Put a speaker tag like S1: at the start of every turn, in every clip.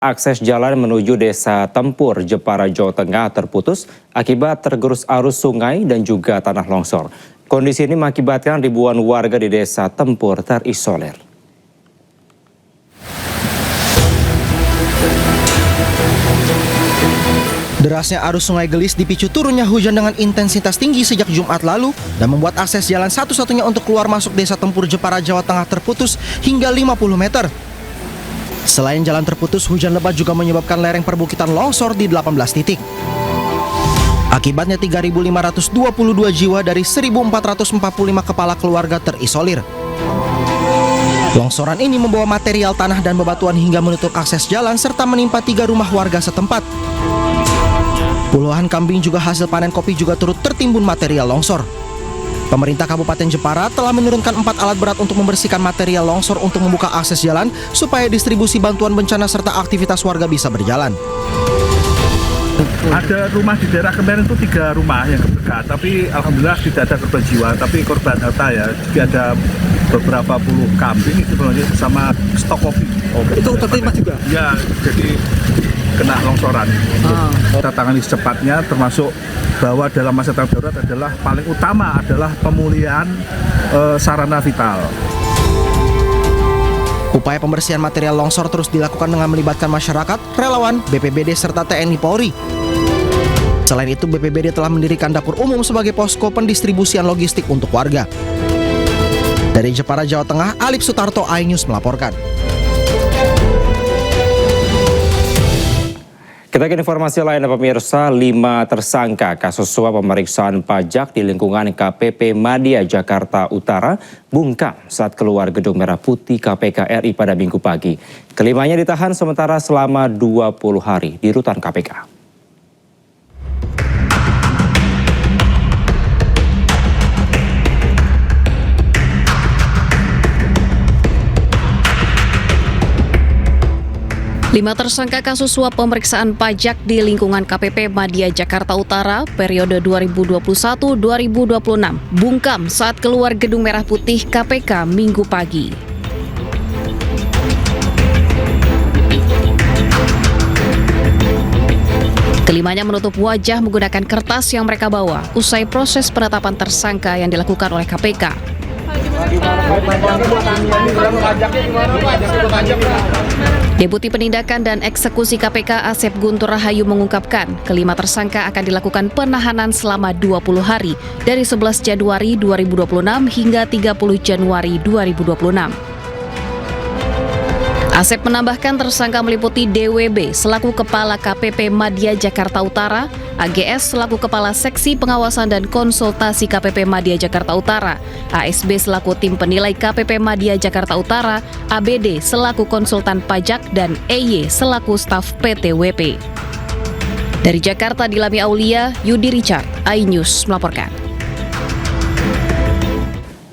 S1: Akses jalan menuju Desa Tempur, Jepara, Jawa Tengah terputus akibat tergerus arus sungai dan juga tanah longsor. Kondisi ini mengakibatkan ribuan warga di Desa Tempur terisolir.
S2: Derasnya arus Sungai Gelis dipicu turunnya hujan dengan intensitas tinggi sejak Jumat lalu dan membuat akses jalan satu-satunya untuk keluar masuk Desa Tempur, Jepara, Jawa Tengah terputus hingga 50 meter. Selain jalan terputus, hujan lebat juga menyebabkan lereng perbukitan longsor di 18 titik. Akibatnya 3.522 jiwa dari 1.445 kepala keluarga terisolir. Longsoran ini membawa material tanah dan bebatuan hingga menutup akses jalan serta menimpa 3 rumah warga setempat. Puluhan kambing juga hasil panen kopi juga turut tertimbun material longsor. Pemerintah Kabupaten Jepara telah menurunkan 4 alat berat untuk membersihkan material longsor untuk membuka akses jalan supaya distribusi bantuan bencana serta aktivitas warga bisa berjalan.
S3: Ada rumah di daerah kemarin itu 3 rumah yang dekat, tapi alhamdulillah tidak ada korban jiwa, tapi korban harta ya. Jadi ada beberapa puluh kambing itu bersama stok kopi.
S4: Itu tertimpa juga?
S3: Ya, jadi kena longsoran. Kita tangani secepatnya, termasuk bahwa dalam masa tanggap darurat adalah paling utama adalah pemulihan sarana vital.
S2: Upaya pembersihan material longsor terus dilakukan dengan melibatkan masyarakat, relawan, BPBD serta TNI Polri. Selain itu, BPBD telah mendirikan dapur umum sebagai posko pendistribusian logistik untuk warga. Dari Jepara, Jawa Tengah, Alif Sutarto, iNews melaporkan.
S1: Kita ke informasi lain, pemirsa. 5 tersangka kasus suap pemeriksaan pajak di lingkungan KPP Madya Jakarta Utara bungkam saat keluar Gedung Merah Putih KPK RI pada Minggu pagi. Kelimanya ditahan sementara selama 20 hari di rutan KPK.
S5: Lima tersangka kasus suap pemeriksaan pajak di lingkungan KPP Madya Jakarta Utara periode 2021-2026 bungkam saat keluar Gedung Merah Putih KPK Minggu pagi. Kelimanya menutup wajah menggunakan kertas yang mereka bawa usai proses penetapan tersangka yang dilakukan oleh KPK. Deputi Penindakan dan Eksekusi KPK Asep Guntur Rahayu mengungkapkan kelima tersangka akan dilakukan penahanan selama 20 hari dari 11 Januari 2026 hingga 30 Januari 2026. Asep menambahkan tersangka meliputi DWB selaku Kepala KPP Madya Jakarta Utara, AGS selaku Kepala Seksi Pengawasan dan Konsultasi KPP Madya Jakarta Utara, ASB selaku Tim Penilai KPP Madya Jakarta Utara, ABD selaku Konsultan Pajak, dan EY selaku Staf PTWP. Dari Jakarta, Dilami Aulia, Yudi Richard, iNews melaporkan.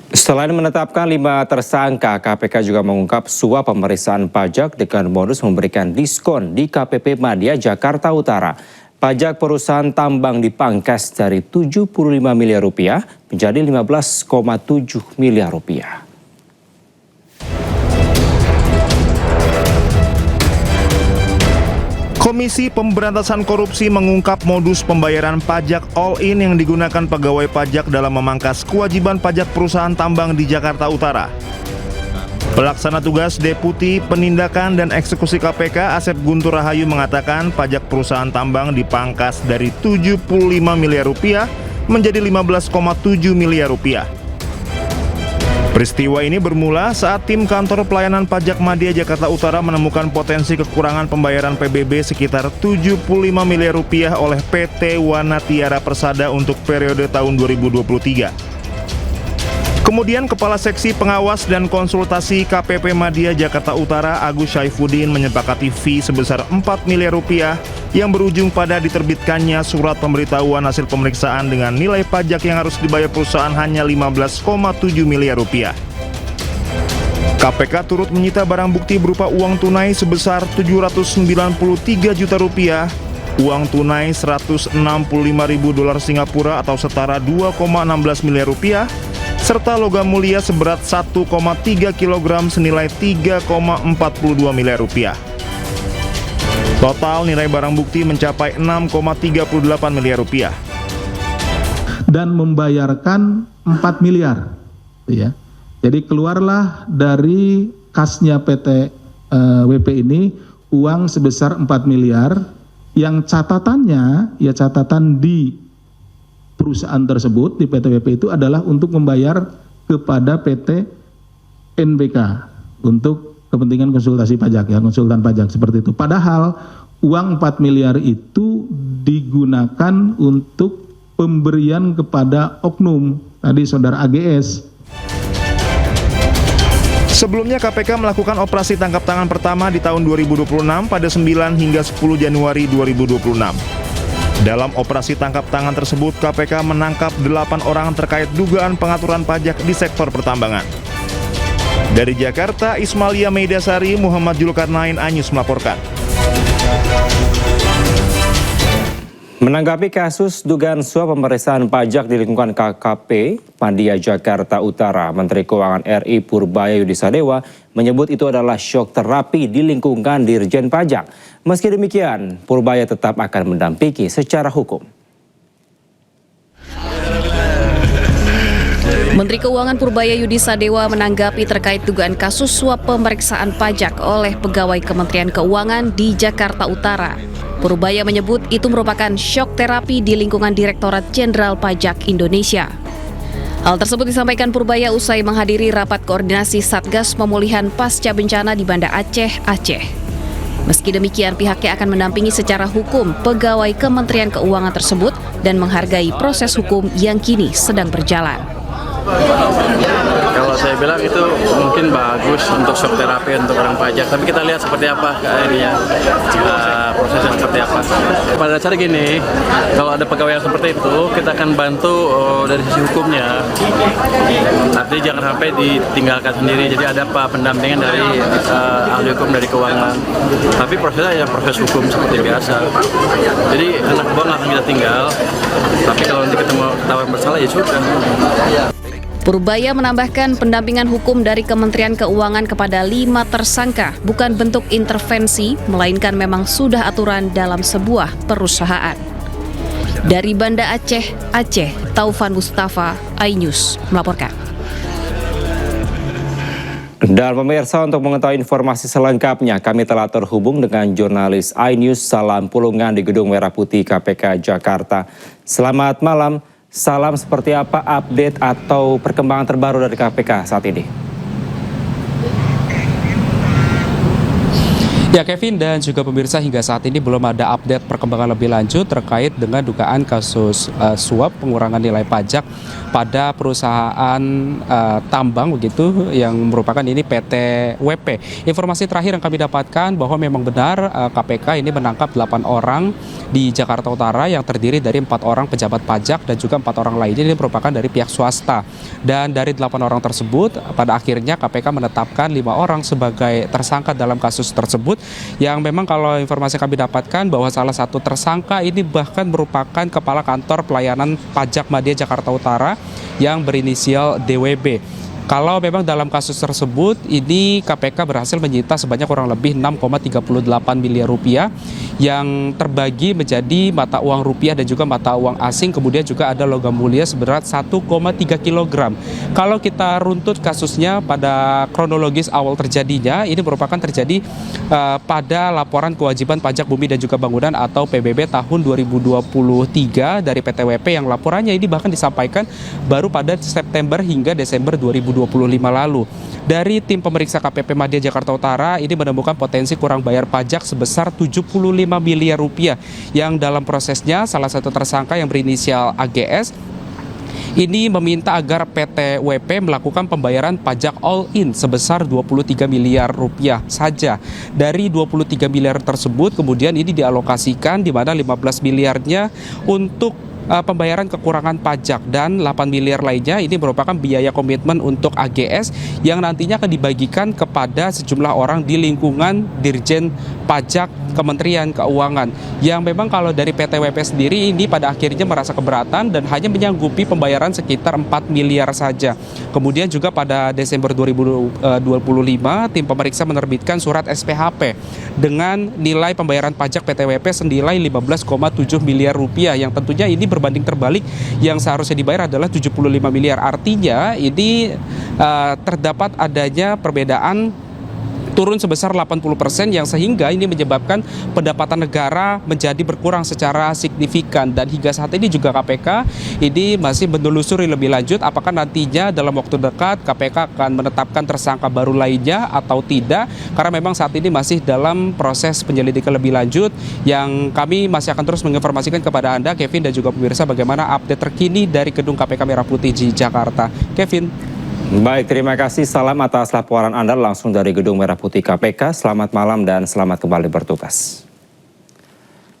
S1: Selain menetapkan 5 tersangka, KPK juga mengungkap suap pemeriksaan pajak dengan modus memberikan diskon di KPP Madya Jakarta Utara. Pajak perusahaan tambang dipangkas dari 75 miliar rupiah menjadi 15,7 miliar rupiah.
S6: Komisi Pemberantasan Korupsi mengungkap modus pembayaran pajak all-in yang digunakan pegawai pajak dalam memangkas kewajiban pajak perusahaan tambang di Jakarta Utara. Pelaksana tugas Deputi Penindakan dan Eksekusi KPK Asep Guntur Rahayu mengatakan pajak perusahaan tambang dipangkas dari 75 miliar rupiah menjadi 15,7 miliar rupiah. Peristiwa ini bermula saat tim kantor pelayanan pajak Madya Jakarta Utara menemukan potensi kekurangan pembayaran PBB sekitar 75 miliar rupiah oleh PT Wanatiara Persada untuk periode tahun 2023. Kemudian Kepala Seksi Pengawas dan Konsultasi KPP Madya Jakarta Utara Agus Syaifuddin menyepakati fee sebesar 4 miliar rupiah yang berujung pada diterbitkannya surat pemberitahuan hasil pemeriksaan dengan nilai pajak yang harus dibayar perusahaan hanya 15,7 miliar rupiah. KPK turut menyita barang bukti berupa uang tunai sebesar 793 juta rupiah, uang tunai 165.000 dolar Singapura atau setara 2,16 miliar rupiah, serta logam mulia seberat 1,3 kg senilai 3,42 miliar rupiah. Total nilai barang bukti mencapai 6,38 miliar rupiah.
S4: Dan membayarkan 4 miliar. Ya. Jadi keluarlah dari kasnya PT WP ini uang sebesar 4 miliar yang catatannya, ya catatan di perusahaan tersebut, di PT WP itu adalah untuk membayar kepada PT NBK untuk kepentingan konsultasi pajak, ya konsultan pajak seperti itu. Padahal uang 4 miliar itu digunakan untuk pemberian kepada oknum, tadi saudara AGS.
S6: Sebelumnya KPK melakukan operasi tangkap tangan pertama di tahun 2026 pada 9 hingga 10 Januari 2026. Dalam operasi tangkap tangan tersebut, KPK menangkap 8 orang terkait dugaan pengaturan pajak di sektor pertambangan. Dari Jakarta, Ismalia Meidasari, Muhammad Julkarnain, iNews melaporkan.
S1: Menanggapi kasus dugaan suap pemeriksaan pajak di lingkungan KKP Madya Jakarta Utara, Menteri Keuangan RI Purbaya Yudisadewa menyebut itu adalah syok terapi di lingkungan Dirjen Pajak. Meski demikian, Purbaya tetap akan mendampingi secara hukum.
S5: Menteri Keuangan Purbaya Yudisadewa menanggapi terkait dugaan kasus suap pemeriksaan pajak oleh pegawai Kementerian Keuangan di Jakarta Utara. Purbaya menyebut itu merupakan syok terapi di lingkungan Direktorat Jenderal Pajak Indonesia. Hal tersebut disampaikan Purbaya usai menghadiri rapat koordinasi Satgas Pemulihan Pasca Bencana di Banda Aceh, Aceh. Meski demikian, pihaknya akan mendampingi secara hukum pegawai Kementerian Keuangan tersebut dan menghargai proses hukum yang kini sedang berjalan.
S7: Kalau saya bilang itu mungkin bagus untuk shock terapi untuk orang pajak, tapi kita lihat seperti apa prosesnya seperti apa. Pada dasarnya gini, kalau ada pegawai yang seperti itu, kita akan bantu dari sisi hukumnya. Tapi jangan sampai ditinggalkan sendiri. Jadi ada pendampingan dari ahli hukum dari keuangan. Tapi prosesnya ya proses hukum seperti biasa. Jadi anak buah nggak akan kita tinggal. Tapi kalau nanti ketahuan bersalah ya sudah.
S5: Purbaya menambahkan pendampingan hukum dari Kementerian Keuangan kepada 5 tersangka bukan bentuk intervensi, melainkan memang sudah aturan dalam sebuah perusahaan. Dari Banda Aceh, Aceh, Taufan Mustafa, iNews melaporkan.
S1: Dan pemirsa, untuk mengetahui informasi selengkapnya, kami telah terhubung dengan jurnalis iNews Salam Pulungan di Gedung Merah Putih KPK Jakarta. Selamat malam. Salam, seperti apa update atau perkembangan terbaru dari KPK saat ini?
S8: Ya Kevin dan juga pemirsa, hingga saat ini belum ada update perkembangan lebih lanjut terkait dengan dugaan kasus suap pengurangan nilai pajak pada perusahaan tambang begitu yang merupakan ini PT WP. Informasi terakhir yang kami dapatkan bahwa memang benar KPK ini menangkap 8 orang di Jakarta Utara yang terdiri dari 4 orang pejabat pajak dan juga 4 orang lainnya ini merupakan dari pihak swasta. Dan dari 8 orang tersebut pada akhirnya KPK menetapkan 5 orang sebagai tersangka dalam kasus tersebut, yang memang kalau informasi kami dapatkan bahwa salah satu tersangka ini bahkan merupakan Kepala Kantor Pelayanan Pajak Madya Jakarta Utara yang berinisial DWB. Kalau memang dalam kasus tersebut ini KPK berhasil menyita sebanyak kurang lebih 6,38 miliar rupiah yang terbagi menjadi mata uang rupiah dan juga mata uang asing, kemudian juga ada logam mulia seberat 1,3 kg. Kalau kita runtut kasusnya pada kronologis awal terjadinya, ini merupakan terjadi pada laporan kewajiban pajak bumi dan juga bangunan atau PBB tahun 2023 dari PT WP yang laporannya ini bahkan disampaikan baru pada September hingga Desember 2025 lalu. Dari tim pemeriksa KPP Madya Jakarta Utara ini menemukan potensi kurang bayar pajak sebesar 75 miliar rupiah yang dalam prosesnya salah satu tersangka yang berinisial AGS ini meminta agar PT WP melakukan pembayaran pajak all-in sebesar 23 miliar rupiah saja. Dari 23 miliar tersebut kemudian ini dialokasikan di mana 15 miliarnya untuk pembayaran kekurangan pajak dan 8 miliar lainnya ini merupakan biaya komitmen untuk AGS yang nantinya akan dibagikan kepada sejumlah orang di lingkungan Dirjen Pajak Kementerian Keuangan, yang memang kalau dari PTWP sendiri ini pada akhirnya merasa keberatan dan hanya menyanggupi pembayaran sekitar 4 miliar saja. Kemudian juga pada Desember 2025 tim pemeriksa menerbitkan surat SPHP dengan nilai pembayaran pajak PTWP senilai 15,7 miliar rupiah, yang tentunya ini berbanding terbalik, yang seharusnya dibayar adalah 75 miliar. Artinya ini terdapat adanya perbedaan turun sebesar 80%, yang sehingga ini menyebabkan pendapatan negara menjadi berkurang secara signifikan. Dan hingga saat ini juga KPK ini masih menelusuri lebih lanjut apakah nantinya dalam waktu dekat KPK akan menetapkan tersangka baru lainnya atau tidak, karena memang saat ini masih dalam proses penyelidikan lebih lanjut, yang kami masih akan terus menginformasikan kepada Anda, Kevin, dan juga pemirsa, bagaimana update terkini dari gedung KPK Merah Putih di Jakarta. Kevin.
S1: Baik, terima kasih. Salam atas laporan Anda langsung dari Gedung Merah Putih KPK. Selamat malam dan selamat kembali bertugas.